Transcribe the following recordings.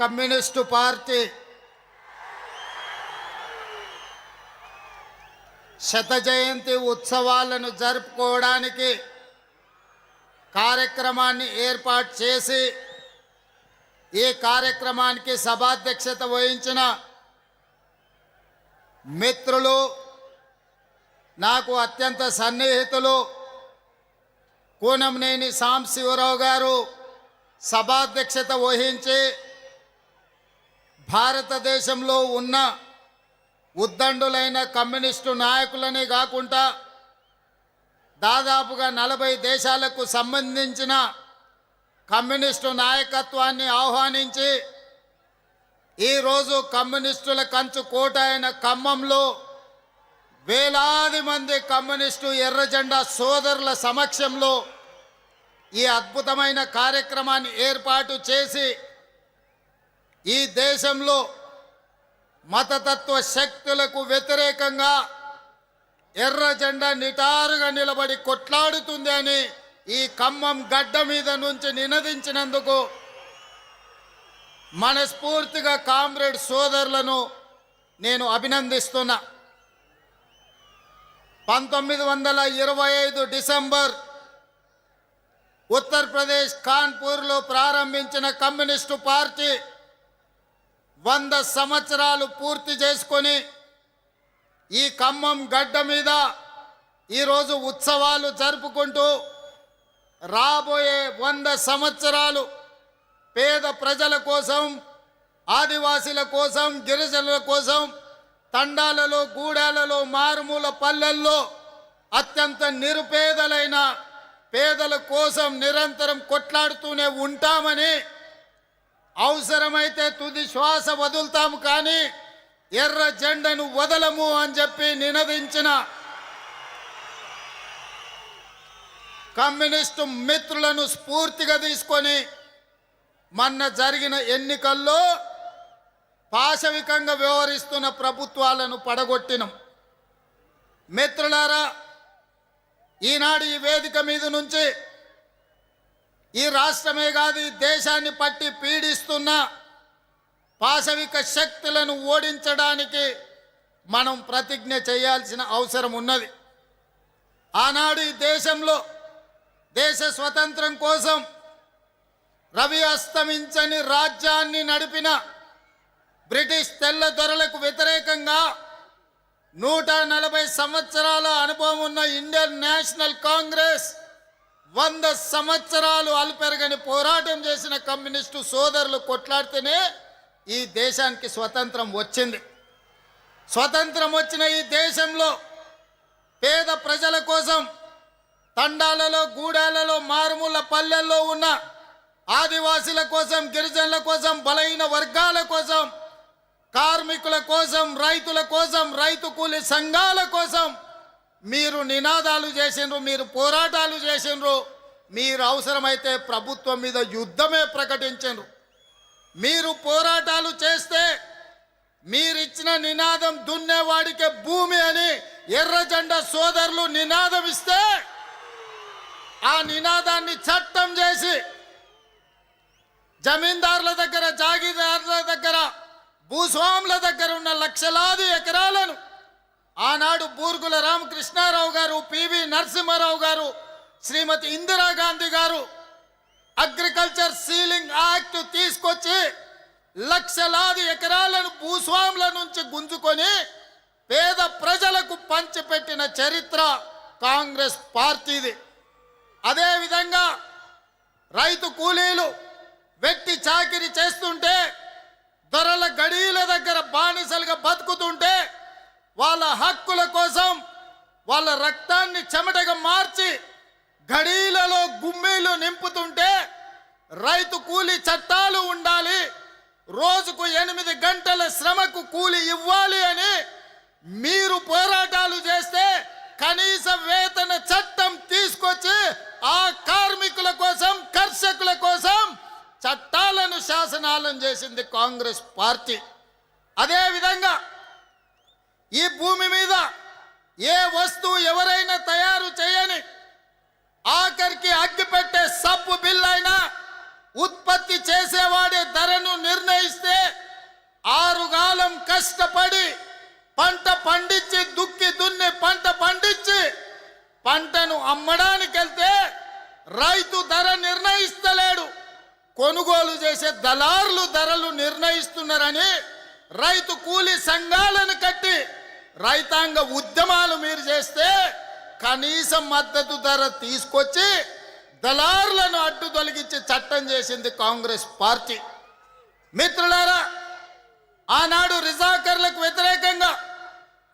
Communist party శత జయంతి ఉత్సవాలను జరుపుకోవడానికి కార్యక్రమాన్ని ఏర్పాటు చేసి ఈ కార్యక్రమానికి సభాధ్యక్షత వహించిన మిత్రులు, నాకు అత్యంత సన్నిహితులు కూనంనేని సాంబశివరావు గారు సభాధ్యక్షత వహించి భారతదేశంలో ఉన్న ఉద్దండులైన కమ్యూనిస్టు నాయకులని కాకుండా దాదాపుగా 40 దేశాలకు సంబంధించిన కమ్యూనిస్టు నాయకత్వాన్ని ఆహ్వానించి ఈరోజు కమ్యూనిస్టుల కంచు కోట అయిన ఖమ్మంలో వేలాది మంది కమ్యూనిస్టు ఎర్రజెండా సోదరుల సమక్షంలో ఈ అద్భుతమైన కార్యక్రమాన్ని ఏర్పాటు చేసి ఈ దేశంలో మతతత్వ శక్తులకు వ్యతిరేకంగా ఎర్ర జెండా నిటారుగా నిలబడి కొట్లాడుతుంది అని ఈ ఖమ్మం గడ్డ మీద నుంచి నినదించినందుకు మనస్ఫూర్తిగా కామ్రేడ్ సోదరులను నేను అభినందిస్తున్నా. 1925 డిసెంబర్ ఉత్తరప్రదేశ్ కాన్పూర్లో ప్రారంభించిన కమ్యూనిస్టు పార్టీ 100 సంవత్సరాలు పూర్తి చేసుకొని ఈ ఖమ్మం గడ్డ మీద ఈరోజు ఉత్సవాలు జరుపుకుంటూ రాబోయే 100 సంవత్సరాలు పేద ప్రజల కోసం, ఆదివాసీల కోసం, గిరిజనుల కోసం తండాలలో, గూడాలలో, మారుమూల పల్లెల్లో అత్యంత నిరుపేదలైన పేదల కోసం నిరంతరం కొట్లాడుతూనే ఉంటామని, అవసరమైతే తుది శ్వాస వదులుతాము కానీ ఎర్ర జెండను వదలము అని చెప్పి నినదించిన కమ్యూనిస్టు మిత్రులను స్ఫూర్తిగా తీసుకొని మొన్న జరిగిన ఎన్నికల్లో పాశవికంగా వ్యవహరిస్తున్న ప్రభుత్వాలను పడగొట్టినం. మిత్రులారా, ఈనాడు ఈ వేదిక మీద నుంచి ఈ రాష్ట్రమే కాదు ఈ దేశాన్ని పట్టి పీడిస్తున్న పాశవిక శక్తులను ఓడించడానికి మనం ప్రతిజ్ఞ చేయాల్సిన అవసరం ఉన్నది. ఆనాడు ఈ దేశంలో దేశ స్వతంత్రం కోసం రవి అస్తమించని రాజ్యాన్ని నడిపిన బ్రిటిష్ తెల్ల దొరలకు వ్యతిరేకంగా 140 సంవత్సరాల అనుభవం ఉన్న ఇండియన్ నేషనల్ కాంగ్రెస్ 100 సంవత్సరాలు అలుపెరగని పోరాటం చేసిన కమ్యూనిస్టు సోదరులు కొట్లాడితేనే ఈ దేశానికి స్వతంత్రం వచ్చింది. స్వతంత్రం వచ్చిన ఈ దేశంలో పేద ప్రజల కోసం తండాలలో, గూడాలలో, మారుమూల పల్లెల్లో ఉన్న ఆదివాసీల కోసం, గిరిజనుల కోసం, బలహీన వర్గాల కోసం, కార్మికుల కోసం, రైతుల కోసం, రైతు కూలి సంఘాల కోసం మీరు నినాదాలు చేసిండ్రు, మీరు పోరాటాలు చేసిండ్రు, మీరు అవసరమైతే ప్రభుత్వం మీద యుద్ధమే ప్రకటించండ్రు. మీరు పోరాటాలు చేస్తే మీరిచ్చిన నినాదం దున్నేవాడికే భూమి అని ఎర్ర జెండా సోదరులు నినాదం ఇస్తే ఆ నినాదాన్ని చట్టం చేసి జమీందారుల దగ్గర, జాగీదారుల దగ్గర, భూస్వాముల దగ్గర ఉన్న లక్షలాది ఎకరాలను ఆనాడు బూర్గుల రామకృష్ణారావు గారు, పివి నరసింహారావు గారు, శ్రీమతి ఇందిరాగాంధీ గారు అగ్రికల్చర్ సీలింగ్ యాక్ట్ తీసుకొచ్చి లక్షలాది ఎకరాలను భూస్వాముల నుంచి గుంజుకొని పేద ప్రజలకు పంచిపెట్టిన చరిత్ర కాంగ్రెస్ పార్టీది. అదేవిధంగా రైతు కూలీలు వెట్టి చాకిరి చేస్తుంటే, దొరల గడీల దగ్గర బానిసలుగా బతుకుతుంటే, వాళ్ళ హక్కుల కోసం వాళ్ళ రక్తాన్ని చెమటగా మార్చి గడీలలో గుమ్మీలు నింపుతుంటే రైతు కూలీ చట్టాలు ఉండాలి, రోజుకు 8 గంటల శ్రమకు కూలి ఇవ్వాలి అని మీరు పోరాటాలు చేస్తే కనీస వేతన చట్టం తీసుకొచ్చి ఆ కార్మికుల కోసం, కర్షకుల కోసం చట్టాలను, శాసనాలను చేసింది కాంగ్రెస్ పార్టీ. అదేవిధంగా ఈ భూమి మీద ఏ వస్తువు ఎవరైనా తయారు చేయని, ఆఖరికి అగ్గిపెట్టే సబ్బు బిల్ అయినా, ఉత్పత్తి చేసేవాడే ధరను నిర్ణయిస్తే 6 కాలం కష్టపడి పంట పండించి దుక్కి దున్ని పంట పండించి పంటను అమ్మడానికి వెళ్తే రైతు ధర నిర్ణయిస్తలేడు, కొనుగోలు చేసే దళారులు ధరలు నిర్ణయిస్తున్నారని రైతు కూలీ సంఘాలను కట్టి రైతాంగ ఉద్యమాలు మీరు చేస్తే కనీస మద్దతు ధర తీసుకొచ్చి దళారులను అడ్డు తొలగించి చట్టం చేసింది కాంగ్రెస్ పార్టీ. మిత్రులారా, ఆనాడు రిజాకర్లకు వ్యతిరేకంగా,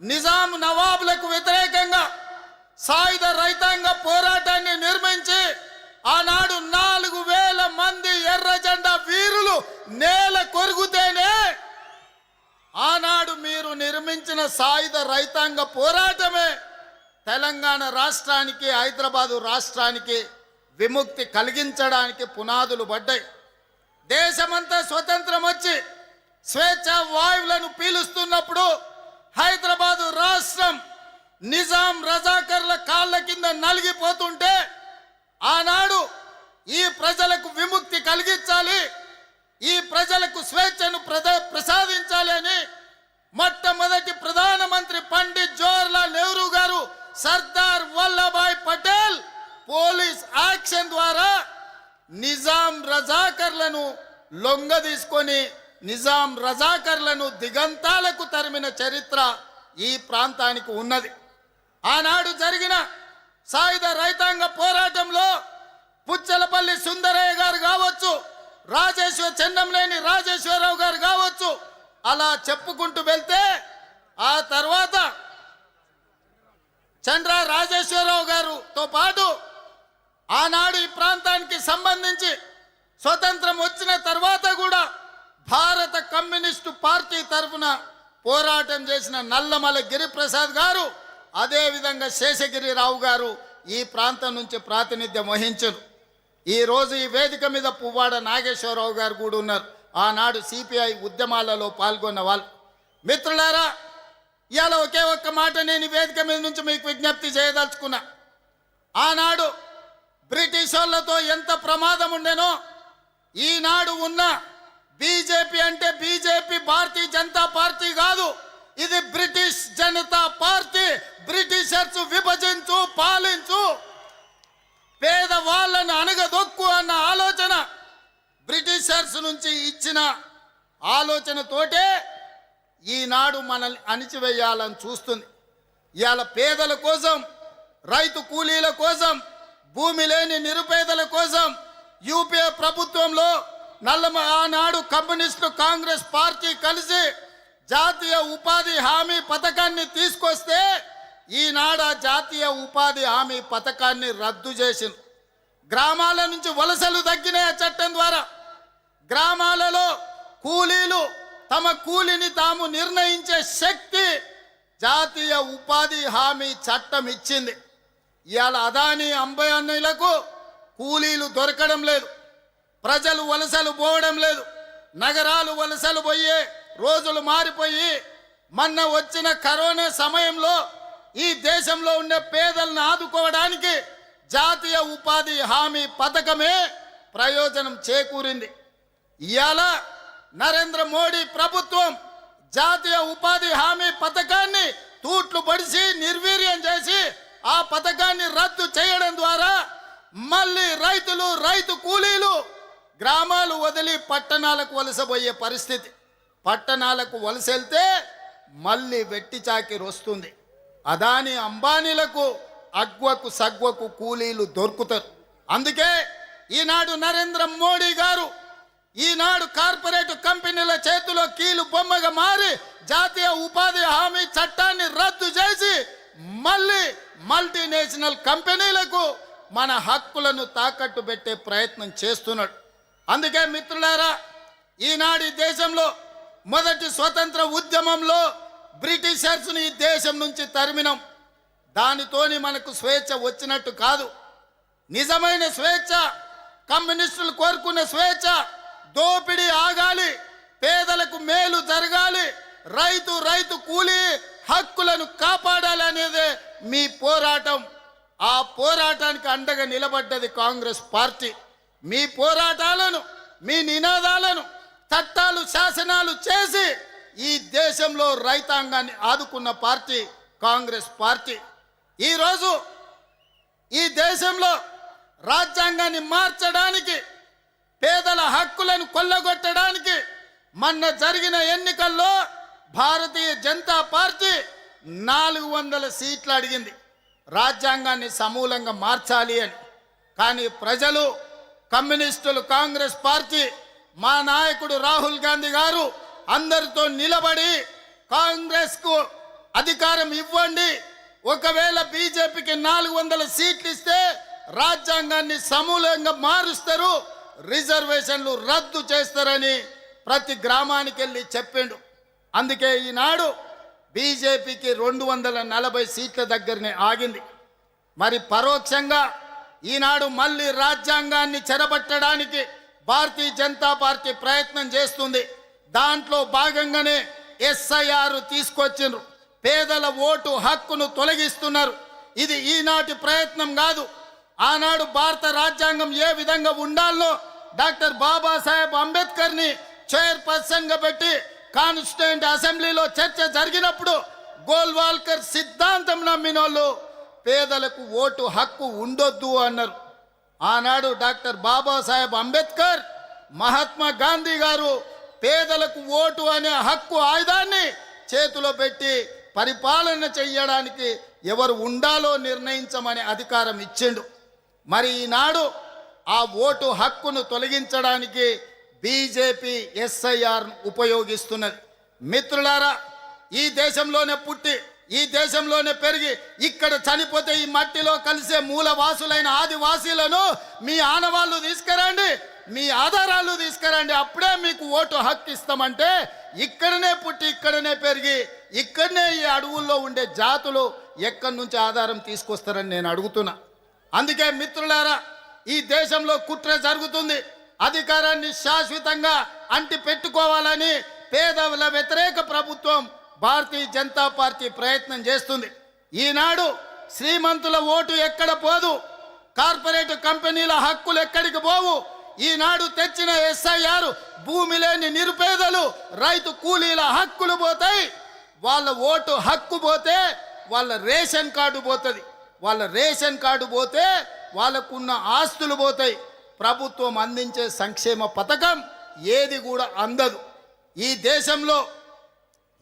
నిజాం నవాబులకు వ్యతిరేకంగా సాయుధ రైతాంగ పోరాటాన్ని నిర్మించి ఆనాడు 4000 మంది ఎర్ర జెండా వీరులు నేల కొరుగుతేనే ఆనాడు మీరు నిర్మించిన సాయుధ రైతాంగ పోరాటమే తెలంగాణ రాష్ట్రానికి, హైదరాబాదు రాష్ట్రానికి విముక్తి కలిగించడానికి పునాదులు పడ్డాయి. దేశమంతా స్వతంత్రం వచ్చి స్వేచ్ఛ వాయువులను పీలుస్తున్నప్పుడు హైదరాబాదు రాష్ట్రం నిజాం రజాకర్ల కాళ్ళ కింద నలిగిపోతుంటే ఆనాడు ఈ ప్రజలకు విముక్తి కలిగించాలి, ఈ ప్రజలకు స్వేచ్ఛను ప్రసాదించాలి అని మొట్టమొదటి ప్రధానమంత్రి పండిట్ జవహర్లాల్ నెహ్రూ గారు సర్దార్ వల్లభాయ్ పటేల్ పోలీస్ యాక్షన్ ద్వారా నిజాం రజాకర్లను లొంగ తీసుకొని నిజాం రజాకర్లను దిగంతాలకు తరిమిన చరిత్ర ఈ ప్రాంతానికి ఉన్నది. ఆనాడు జరిగిన సాయుధ రైతాంగ పోరాటంలో పుచ్చలపల్లి సుందరయ్య గారు కావచ్చు, చెన్నంనేని రాజేశ్వరరావు గారు కావచ్చు, అలా చెప్పుకుంటూ వెళ్తే ఆ తర్వాత చంద్ర రాజేశ్వరరావు గారుతో పాటు ఆనాడు ఈ ప్రాంతానికి సంబంధించి స్వతంత్రం వచ్చిన తర్వాత కూడా భారత కమ్యూనిస్టు పార్టీ తరఫున పోరాటం చేసిన నల్లమల గిరిప్రసాద్ గారు, అదేవిధంగా శేషగిరిరావు గారు ఈ ప్రాంతం నుంచి ప్రాతినిధ్యం వహించారు. ఈరోజు ఈ వేదిక మీద పువ్వాడ నాగేశ్వరరావు గారు కూడా ఉన్నారు, ఆనాడు సిపిఐ ఉద్యమాలలో పాల్గొన్న వాళ్ళు. మిత్రులారా, ఇవాళ ఒకే ఒక్క మాట నేను ఈ వేదిక మీద నుంచి మీకు విజ్ఞప్తి చేయదలుచుకున్నా. ఆనాడు బ్రిటిష్ వాళ్ళతో ఎంత ప్రమాదం ఉండేనో ఈనాడు ఉన్న బీజేపీ అంటే బీజేపీ భారతీయ జనతా పార్టీ కాదు, ఇది బ్రిటిష్ జనతా పార్టీ. బ్రిటిషర్స్ విభజించు, పాలించు, పేదవాళ్ళను అణగదొక్కు అన్న ఆలోచన బ్రిటిషర్స్ నుంచి ఇచ్చిన ఆలోచనతోటే ఈనాడు మనల్ని అణిచివేయాలని చూస్తుంది. ఇవాళ పేదల కోసం, రైతు కూలీల కోసం, భూమి లేని నిరుపేదల కోసం యూపీఏ ప్రభుత్వంలో ఆనాడు కమ్యూనిస్టు కాంగ్రెస్ పార్టీ కలిసి జాతీయ ఉపాధి హామీ పథకాన్ని తీసుకొస్తే ఈనాడు ఆ జాతీయ ఉపాధి హామీ పథకాన్ని రద్దు చేసింది. గ్రామాల నుంచి వలసలు తగ్గినాయి ఆ చట్టం ద్వారా. గ్రామాలలో కూలీలు తమ కూలిని తాము నిర్ణయించే శక్తి జాతీయ ఉపాధి హామీ చట్టం ఇచ్చింది. ఇవాళ అదానీ అంబానీలకు కూలీలు దొరకడం లేదు, ప్రజలు వలసలు పోవడం లేదు, నగరాలు వలసలు పోయే రోజులు మారిపోయి మొన్న వచ్చిన కరోనా సమయంలో ఈ దేశంలో ఉండే పేదలను ఆదుకోవడానికి జాతీయ ఉపాధి హామీ పథకమే ప్రయోజనం చేకూరింది. ఇవాళ నరేంద్ర మోడీ ప్రభుత్వం జాతీయ ఉపాధి హామీ పథకాన్ని తూట్లు పడిసి నిర్వీర్యం చేసి ఆ పథకాన్ని రద్దు చేయడం ద్వారా మళ్ళీ రైతులు, రైతు కూలీలు గ్రామాలు వదిలి పట్టణాలకు వలసపోయే పరిస్థితి. పట్టణాలకు వలస వెళ్తే మళ్ళీ వెట్టి చాకిరి వస్తుంది. అదానీ అంబానీలకు అగ్వకు సగ్వకు కూలీలు దొరుకుతారు. అందుకే ఈనాడు నరేంద్ర మోడీ గారు ఈనాడు కార్పొరేట్ కంపెనీల చేతిలో కీలు బొమ్మగా మారి జాతీయ ఉపాధి హామీ చట్టాన్ని రద్దు చేసి మళ్ళీ మల్టీనేషనల్ కంపెనీలకు మన హక్కులను తాకట్టు పెట్టే ప్రయత్నం చేస్తున్నాడు. అందుకే మిత్రులారా, ఈనాడు ఈ దేశంలో మొదటి స్వతంత్ర ఉద్యమంలో బ్రిటిషర్స్ని ఈ దేశం నుంచి తరిమినాం. దానితోని మనకు స్వేచ్ఛ వచ్చినట్టు కాదు. నిజమైన స్వేచ్ఛ, కమ్యూనిస్టులు కోరుకున్న స్వేచ్ఛ, దోపిడీ ఆగాలి, పేదలకు మేలు జరగాలి, రైతు కూలీ హక్కులను కాపాడాలి అనేదే మీ పోరాటం. ఆ పోరాటానికి అండగా నిలబడ్డది కాంగ్రెస్ పార్టీ. మీ పోరాటాలను మీ నినాదాలను చట్టాలు శాసనాలు చేసి ఈ దేశంలో రైతాంగాన్ని ఆదుకున్న పార్టీ కాంగ్రెస్ పార్టీ. ఈరోజు ఈ దేశంలో రాజ్యాంగాన్ని మార్చడానికి, పేదల హక్కులను కొల్లగొట్టడానికి మొన్న జరిగిన ఎన్నికల్లో భారతీయ జనతా పార్టీ 400 సీట్లు అడిగింది రాజ్యాంగాన్ని సమూలంగా మార్చాలి అని. కానీ ప్రజలు, కమ్యూనిస్టులు, కాంగ్రెస్ పార్టీ, మా నాయకుడు రాహుల్ గాంధీ గారు అందరితో నిలబడి కాంగ్రెస్కు అధికారం ఇవ్వండి, ఒకవేళ బీజేపీకి 400 సీట్లు ఇస్తే రాజ్యాంగాన్ని సమూలంగా మారుస్తారు, రిజర్వేషన్లు రద్దు చేస్తారని ప్రతి గ్రామానికి వెళ్ళి చెప్పిండు. అందుకే ఈనాడు బీజేపీకి 240 సీట్ల దగ్గరనే ఆగింది. మరి పరోక్షంగా ఈనాడు మళ్ళీ రాజ్యాంగాన్ని చెరబట్టడానికి భారతీయ జనతా పార్టీ ప్రయత్నం చేస్తుంది. దాంట్లో భాగంగానే ఎస్ఐఆర్ తీసుకొచ్చిండ్రు, పేదల ఓటు హక్కును తొలగిస్తున్నారు. ఇది ఈనాటి ప్రయత్నం కాదు. ఆనాడు భారత రాజ్యాంగం ఏ విధంగా ఉండాలో డాక్టర్ బాబాసాహెబ్ అంబేద్కర్ని చైర్పర్సన్గా పెట్టి కాన్స్టిట్యూయెంట్ అసెంబ్లీలో చర్చ జరిగినప్పుడు గోల్వాల్కర్ సిద్ధాంతం నమ్మినోళ్ళు పేదలకు ఓటు హక్కు ఉండొద్దు అన్నారు. ఆనాడు డాక్టర్ బాబాసాహెబ్ అంబేద్కర్, మహాత్మా గాంధీ గారు పేదలకు ఓటు అనే హక్కు ఆయుధాన్ని చేతిలో పెట్టి పరిపాలన చెయ్యడానికి ఎవరు ఉండాలో నిర్ణయించమని అధికారం ఇచ్చిండు. మరి ఈనాడు ఆ ఓటు హక్కును తొలగించడానికి బీజేపీ ఎస్ఐఆర్ను ఉపయోగిస్తున్నది. మిత్రులారా, ఈ దేశంలోనే పుట్టి, ఈ దేశంలోనే పెరిగి, ఇక్కడ చనిపోతే ఈ మట్టిలో కలిసే మూలవాసులైన ఆదివాసీలను మీ ఆనవాళ్ళు తీసుకురండి, మీ ఆధారాలు తీసుకురండి, అప్పుడే మీకు ఓటు హక్కు ఇస్తామంటే ఇక్కడనే పుట్టి, ఇక్కడనే పెరిగి, ఇక్కడనే ఈ అడవుల్లో ఉండే జాతులు ఎక్కడి నుంచి ఆధారం తీసుకొస్తారని నేను అడుగుతున్నా. అందుకే మిత్రులారా, ఈ దేశంలో కుట్ర జరుగుతుంది. అధికారాన్ని శాశ్వతంగా అంటి పెట్టుకోవాలని పేదల వ్యతిరేక ప్రభుత్వం భారతీయ జనతా పార్టీ ప్రయత్నం చేస్తుంది. ఈనాడు శ్రీమంతుల ఓటు ఎక్కడ పోదు, కార్పొరేట్ కంపెనీల హక్కులు ఎక్కడికి పోవు. ఈనాడు తెచ్చిన ఎస్ఐఆర్ భూమి లేని నిరుపేదలు, రైతు కూలీల హక్కులు పోతాయి. వాళ్ళ ఓటు హక్కు పోతే వాళ్ళ రేషన్ కార్డు పోతుంది, వాళ్ళ రేషన్ కార్డు పోతే వాళ్ళకున్న ఆస్తులు పోతాయి. ప్రభుత్వం అందించే సంక్షేమ పథకం ఏది కూడా అందదు. ఈ దేశంలో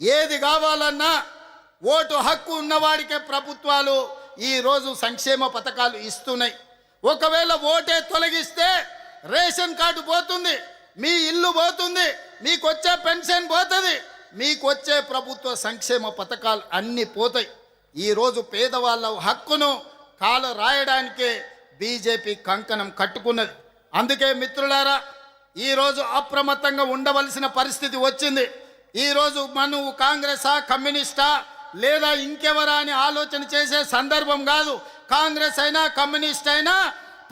ఏది కావాలన్నా ఓటు హక్కు ఉన్నవాడికే ప్రభుత్వాలు ఈరోజు సంక్షేమ పథకాలు ఇస్తున్నాయి. ఒకవేళ ఓటే తొలగిస్తే రేషన్ కార్డు పోతుంది, మీ ఇల్లు పోతుంది, మీకు వచ్చే పెన్షన్ పోతుంది, మీకు వచ్చే ప్రభుత్వ సంక్షేమ పథకాలు అన్నీ పోతాయి. ఈరోజు పేదవాళ్ళ హక్కును కాల రాయడానికే బీజేపీ కంకణం కట్టుకున్నది. అందుకే మిత్రులారా, ఈరోజు అప్రమత్తంగా ఉండవలసిన పరిస్థితి వచ్చింది. ఈరోజు మనం కాంగ్రెసా, కమ్యూనిస్టా లేదా ఇంకెవరా అని ఆలోచన చేసే సందర్భం కాదు. కాంగ్రెస్ అయినా కమ్యూనిస్ట్ అయినా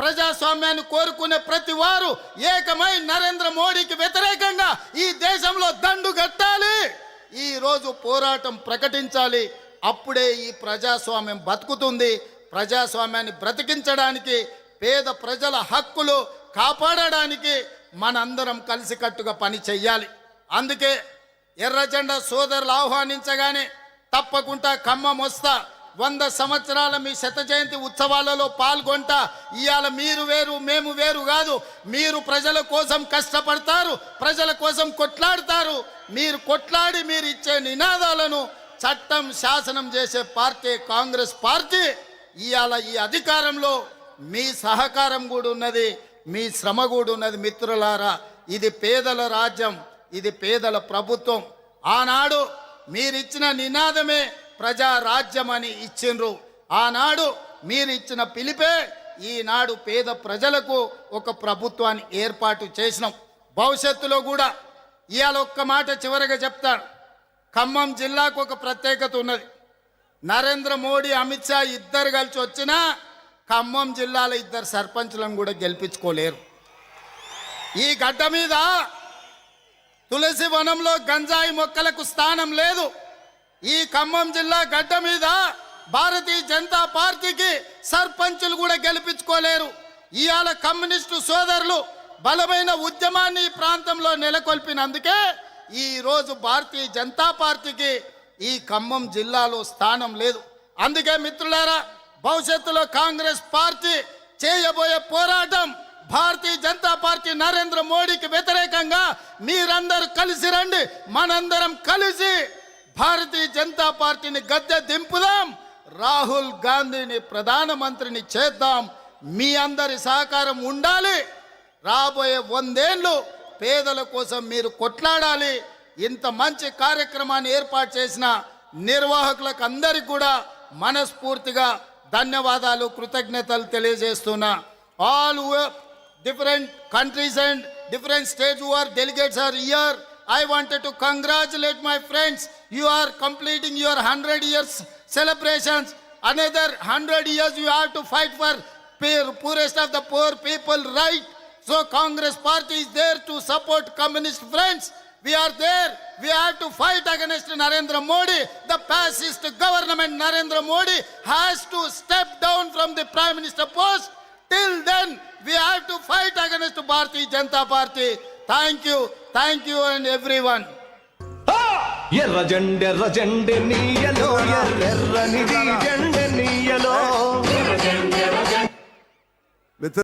ప్రజాస్వామ్యాన్ని కోరుకునే ప్రతి వారు ఏకమై నరేంద్ర మోడీకి వ్యతిరేకంగా ఈ దేశంలో దండు కట్టాలి, ఈరోజు పోరాటం ప్రకటించాలి. అప్పుడే ఈ ప్రజాస్వామ్యం బతుకుతుంది. ప్రజాస్వామ్యాన్ని బ్రతికించడానికి, పేద ప్రజల హక్కులు కాపాడడానికి మనందరం కలిసికట్టుగా పని చెయ్యాలి. అందుకే ఎర్రజెండా సోదరులు ఆహ్వానించగానే తప్పకుండా ఖమ్మం వస్తా, 100 సంవత్సరాల మీ శత జయంతి ఉత్సవాలలో పాల్గొంటా. ఇవాళ మీరు వేరు మేము వేరు కాదు, మీరు ప్రజల కోసం కష్టపడతారు, ప్రజల కోసం కొట్లాడతారు. మీరు కొట్లాడి మీరు ఇచ్చే నినాదాలను చట్టం శాసనం చేసే పార్టీ కాంగ్రెస్ పార్టీ. ఇవాళ ఈ అధికారంలో మీ సహకారం కూడా ఉన్నది, మీ శ్రమ కూడా ఉన్నది. మిత్రులారా, ఇది పేదల రాజ్యం, ఇది పేదల ప్రభుత్వం. ఆనాడు మీరిచ్చిన నినాదమే ప్రజా రాజ్యం అని ఇచ్చిండ్రు. ఆనాడు మీరిచ్చిన పిలిపే ఈనాడు పేద ప్రజలకు ఒక ప్రభుత్వాన్ని ఏర్పాటు చేసినాం. భవిష్యత్తులో కూడా ఇవాళ ఒక్క మాట చివరిగా చెప్తాను. ఖమ్మం జిల్లాకు ఒక ప్రత్యేకత ఉన్నది. నరేంద్ర మోడీ, అమిత్ షా ఇద్దరు కలిసి వచ్చినా ఖమ్మం జిల్లాలో 2 సర్పంచులను కూడా గెలిపించుకోలేరు. ఈ గడ్డ మీద తులసి వనంలో గంజాయి మొక్కలకు స్థానం లేదు. ఈ ఖమ్మం జిల్లా గడ్డ మీద భారతీయ జనతా పార్టీకి సర్పంచులు కూడా గెలిపించుకోలేరు. ఇవాళ కమ్యూనిస్టు సోదరులు బలమైన ఉద్యమాన్ని ఈ ప్రాంతంలో నెలకొల్పినందుకే ఈ రోజు భారతీయ జనతా పార్టీకి ఈ ఖమ్మం జిల్లాలో స్థానం లేదు. అందుకే మిత్రులారా, భవిష్యత్తులో కాంగ్రెస్ పార్టీ చేయబోయే పోరాటం భారతీయ జనతా పార్టీ నరేంద్ర మోడీకి వ్యతిరేకంగా మీరందరూ కలిసి రండి. మనందరం కలిసి భారతీయ జనతా పార్టీని గద్దె దింపుదాం, రాహుల్ గాంధీని ప్రధానమంత్రిని చేద్దాం. మీ అందరి సహకారం ఉండాలి. రాబోయే 100 ఏళ్ళు పేదల కోసం మీరు కొట్లాడాలి. ఇంత మంచి కార్యక్రమాన్ని ఏర్పాటు చేసిన నిర్వాహకులకు అందరికీ కూడా మనస్ఫూర్తిగా ధన్యవాదాలు, కృతజ్ఞతలు తెలియజేస్తున్నా. All different countries and different states who are delegates are here. I wanted to congratulate my friends. You are completing your 100 years celebrations. Another 100 years you have to fight for poorest of the poor people, right? So Congress party is there to support communist friends. We are there. We have to fight against Narendra Modi. The fascist government Narendra Modi has to step down from the prime minister post. Till then, we have to fight against Bharatiya Janata Party. Thank you and everyone. ఎర్ర జెండె నీయలో ఎర్రనిది జెండె నీయలో